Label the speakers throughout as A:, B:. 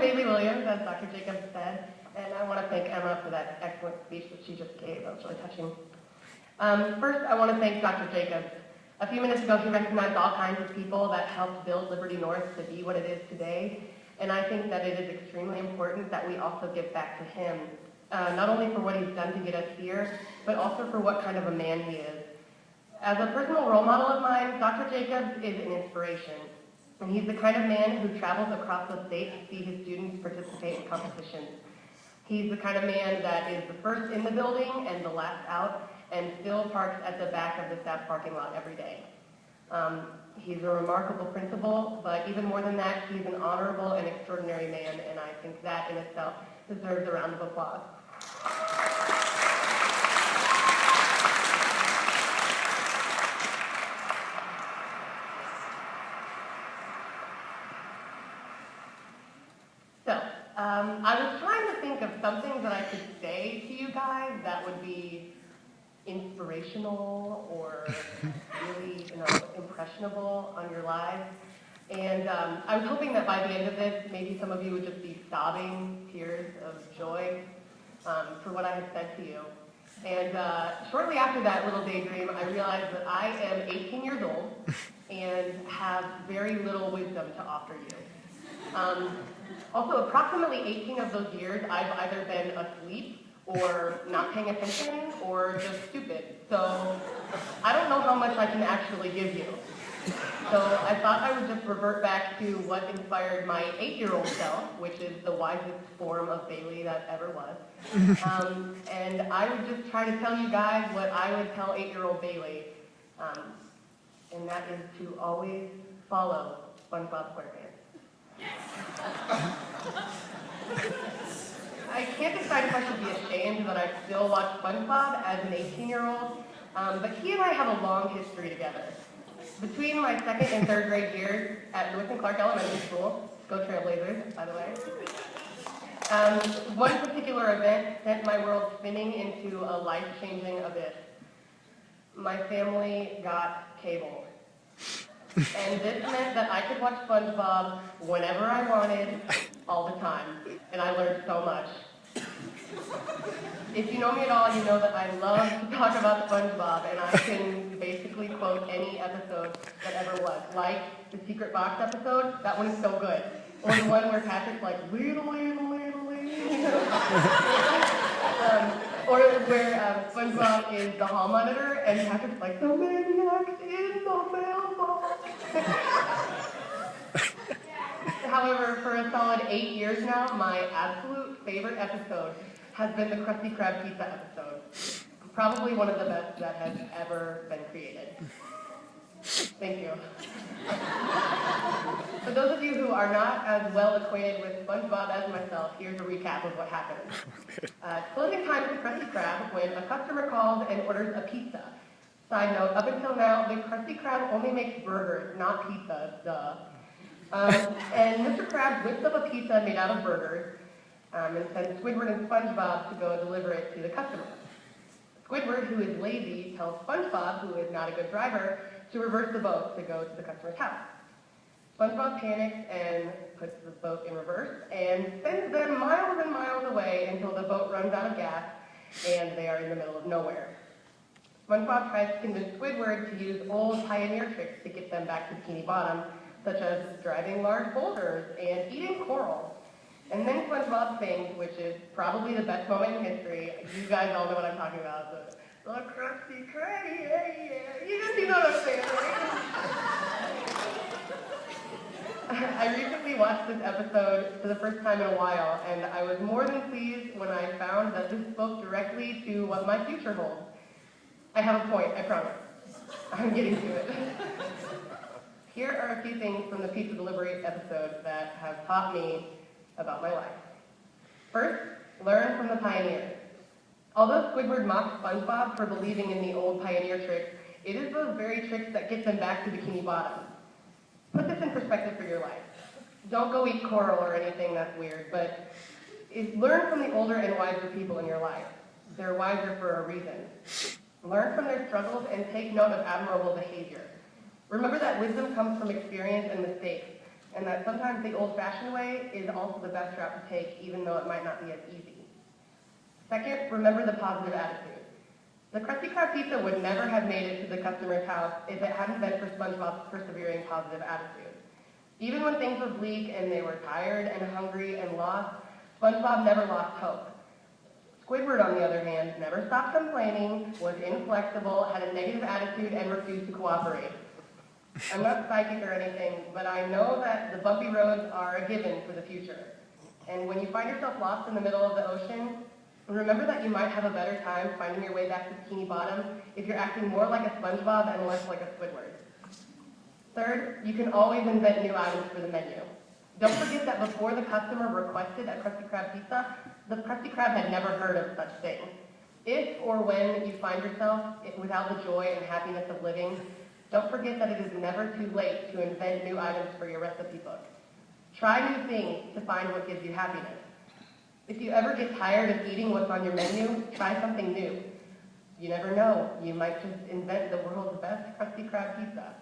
A: Bailey Williams, as Dr. Jacobs said, and I want to thank Emma for that excellent speech that she just gave. That was really touching. First, I want to thank Dr. Jacobs. A few minutes ago, he recognized all kinds of people that helped build Liberty North to be what it is today, and I think that it is extremely important that we also give back to him, not only for what he's done to get us here, but also for what kind of a man he is. As a personal role model of mine, Dr. Jacobs is an inspiration, and he's the kind of man who travels across the state to see his students participate in competitions. He's the kind of man that is the first in the building and the last out, and still parks at the back of the staff parking lot every day. He's a remarkable principal, but even more than that, he's an honorable and extraordinary man, and I think that in itself deserves a round of applause. So, I was trying to think of something that I could say to you guys that would be inspirational or really, impressionable on your lives. And I was hoping that by the end of this, maybe some of you would just be sobbing tears of joy for what I had said to you. And shortly after that little daydream, I realized that I am 18 years old and have very little wisdom to offer you. Also, approximately 18 of those years, I've either been asleep or not paying attention, or just stupid. So I don't know how much I can actually give you. So I thought I would just revert back to what inspired my 8-year-old self, which is the wisest form of Bailey that ever was. And I would just try to tell you guys what I would tell 8-year-old Bailey, and that is to always follow SpongeBob SquarePants. I can't decide if I should be ashamed that I still watch SpongeBob as an 18-year-old, but he and I have a long history together. Between my 2nd and 3rd grade years at Lewis and Clark Elementary School, go Trailblazers, by the way, one particular event sent my world spinning into a life-changing abyss. My family got cable. And this meant that I could watch SpongeBob whenever I wanted, all the time. And I learned so much. If you know me at all, you know that I love to talk about SpongeBob, and I can basically quote any episode that ever was. Like the Secret Box episode, that one is so good. Or the one where Patrick's like, little. Or where SpongeBob is the hall monitor, and Patrick's like, the maniac's in the mailbox. However, for a solid 8 years now, my absolute favorite episode has been the Krusty Krab pizza episode. Probably one of the best that has ever been created. Thank you. For those of you who are not as well acquainted with SpongeBob as myself, here's a recap of what happened. Closing time at the Krusty Krab when a customer calls and orders a pizza. Side note, up until now, the Krusty Krab only makes burgers, not pizza, duh. And Mr. Krabs whips up a pizza made out of burgers and sends Squidward and SpongeBob to go deliver it to the customer. Squidward, who is lazy, tells SpongeBob, who is not a good driver, to reverse the boat to go to the customer's house. SpongeBob panics and puts the boat in reverse and sends them miles and miles away until the boat runs out of gas and they are in the middle of nowhere. SpongeBob tries to convince Squidward to use old pioneer tricks to get them back to Bikini Bottom, such as driving large boulders and eating coral. And then SpongeBob sings, which is probably the best moment in history. You guys all know what I'm talking about. The Krusty Krab, yeah. You know what I'm saying, right? I recently watched this episode for the first time in a while, and I was more than pleased when I found that this spoke directly to what my future holds. I have a point, I promise. I'm getting to it. Here are a few things from the pizza delivery episode that have taught me about my life. First, learn from the pioneers. Although Squidward mocks SpongeBob for believing in the old pioneer tricks, it is those very tricks that get them back to Bikini Bottom. Put this in perspective for your life. Don't go eat coral or anything that's weird, but learn from the older and wiser people in your life. They're wiser for a reason. Learn from their struggles and take note of admirable behavior. Remember that wisdom comes from experience and mistakes. and that sometimes the old-fashioned way is also the best route to take, even though it might not be as easy. Second, remember the positive attitude. The Krusty Krab pizza would never have made it to the customer's house if it hadn't been for SpongeBob's persevering positive attitude. Even when things were bleak and they were tired and hungry and lost, SpongeBob never lost hope. Squidward, on the other hand, never stopped complaining, was inflexible, had a negative attitude, and refused to cooperate. I'm not psychic or anything, but I know that the bumpy roads are a given for the future. And when you find yourself lost in the middle of the ocean, remember that you might have a better time finding your way back to Bikini Bottom if you're acting more like a SpongeBob and less like a Squidward. Third, you can always invent new items for the menu. Don't forget that before the customer requested a Krusty Krab pizza, the Krusty Krab had never heard of such thing. If or when you find yourself without the joy and happiness of living, don't forget that it is never too late to invent new items for your recipe book. Try new things to find what gives you happiness. If you ever get tired of eating what's on your menu, try something new. You never know, you might just invent the world's best Krusty Krab pizza.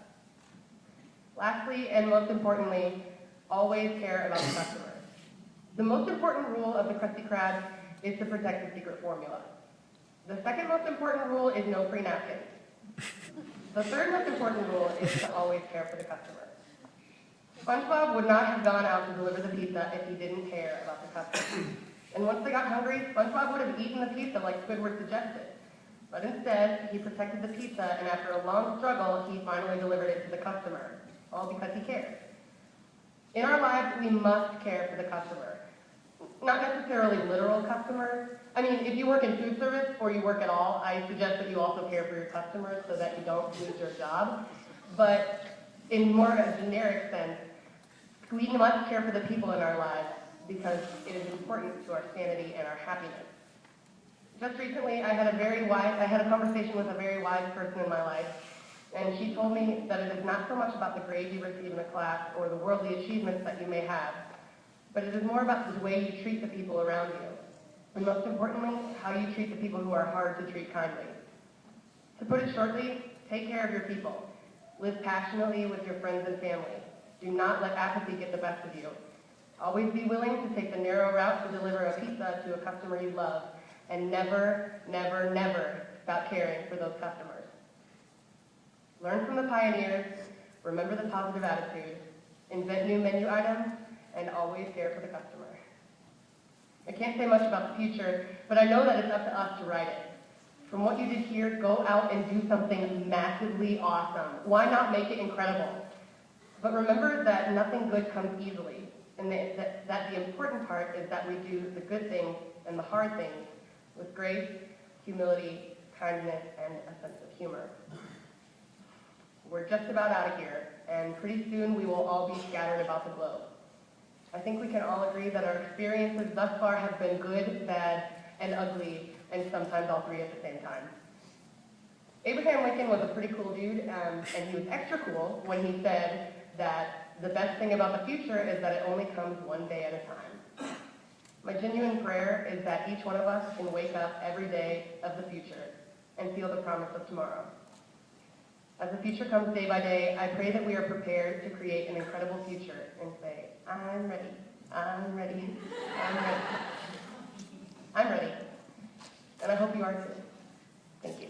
A: Lastly, and most importantly, always care about the customer. The most important rule of the Krusty Krab is to protect the secret formula. The second most important rule is no free napkins. The third most important rule is to always care for the customer. SpongeBob would not have gone out to deliver the pizza if he didn't care about the customer. And once they got hungry, SpongeBob would have eaten the pizza like Squidward suggested. But instead, he protected the pizza, and after a long struggle, he finally delivered it to the customer, all because he cared. In our lives, we must care for the customer. Not necessarily literal customers. I mean, if you work in food service or you work at all, I suggest that you also care for your customers so that you don't lose your job. But in more a generic sense, we must care for the people in our lives because it is important to our sanity and our happiness. Just recently, I had a conversation with a very wise person in my life, and she told me that it is not so much about the grades you receive in a class or the worldly achievements that you may have, but it is more about the way you treat the people around you, and most importantly, how you treat the people who are hard to treat kindly. To put it shortly, take care of your people. Live passionately with your friends and family. Do not let apathy get the best of you. Always be willing to take the narrow route to deliver a pizza to a customer you love, and never, never, never stop caring for those customers. Learn from the pioneers, remember the positive attitude, invent new menu items, and always care for the customer. I can't say much about the future, but I know that it's up to us to write it. From what you did here, go out and do something massively awesome. Why not make it incredible? But remember that nothing good comes easily, and that the important part is that we do the good things and the hard things with grace, humility, kindness, and a sense of humor. We're just about out of here, and pretty soon we will all be scattered about the globe. I think we can all agree that our experiences thus far have been good, bad, and ugly, and sometimes all three at the same time. Abraham Lincoln was a pretty cool dude, and he was extra cool when he said that the best thing about the future is that it only comes one day at a time. My genuine prayer is that each one of us can wake up every day of the future and feel the promise of tomorrow. As the future comes day by day, I pray that we are prepared to create an incredible future and say, I'm ready, I'm ready, I'm ready. I'm ready. And I hope you are too. Thank you.